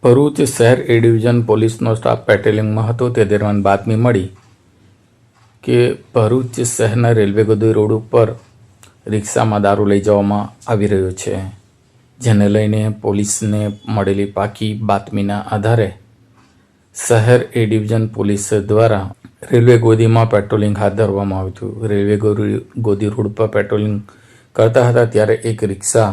ભરૂચ શહેર એ ડિવિઝન પોલીસનો સ્ટાફ પેટ્રોલિંગમાં હતો તે દરમિયાન બાતમી મળી કે ભરૂચ શહેરના રેલવે ગોદી રોડ ઉપર રિક્ષામાં દારૂ લઈ જવામાં આવી રહ્યો છે, જેને લઈને પોલીસને મળેલી પાકી બાતમીના આધારે શહેર એ ડિવિઝન પોલીસ દ્વારા રેલવે ગોદીમાં પેટ્રોલિંગ હાથ ધરવામાં આવ્યું હતું। રેલવે ગોદી રોડ પર પેટ્રોલિંગ કરતા હતા ત્યારે એક રિક્ષા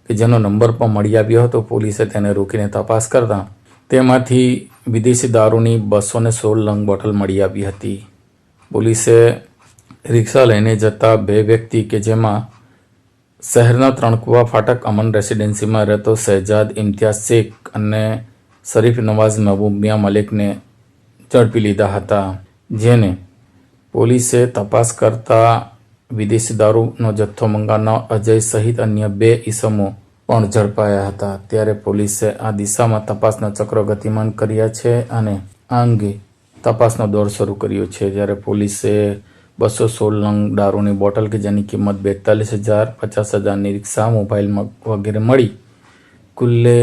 કે જેનો નંબર પણ મળી આવ્યો હતો, પોલીસે તેને રોકીને તપાસ કરતા તેમાંથી વિદેશી દારૂની 216 નંગ બોટલ મળી આવી હતી। પોલીસે રિક્ષા લઈને જતા 2 વ્યક્તિ કે જેમાં શહેરના ત્રણકુવા ફાટક અમન રેસિડેન્સીમાં રહેતો શહેજાદ ઇમ્તિયાઝ શેખ અને શરીફ નવાઝ મહબૂબ મિયા મલિકને ઝડપી લીધા હતા, જેને પોલીસે તપાસ કરતા વિદેશી દારૂનો જથ્થો મંગાવનાર અજય સહિત અન્ય 2 ઈસમો પણ ઝડપાયા હતા। ત્યારે પોલીસે આ દિશામાં તપાસના ચક્રો ગતિમાન કર્યા છે અને આ અંગે તપાસનો દોર શરૂ કર્યો છે। જ્યારે પોલીસે 216 નંગ દારૂની બોટલ કે જેની કિંમત 42,000, 50,000ની રિક્ષા, મોબાઈલ વગેરે મળી કુલ્લે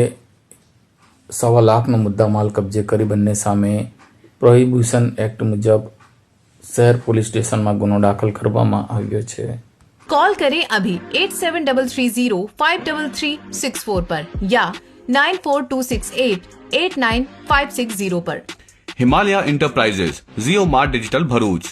1.25 લાખનો મુદ્દામાલ કબજે કરી બંને સામે પ્રોહિબિશન એક્ટ મુજબ શહેર પોલીસ સ્ટેશનમાં ગુનો દાખલ કરવામાં આવ્યો છે। कॉल करें अभी 8733053364 पर या 9426889560 पर। हिमालय इंटरप्राइजेज, जियो मार्ट डिजिटल भरूच,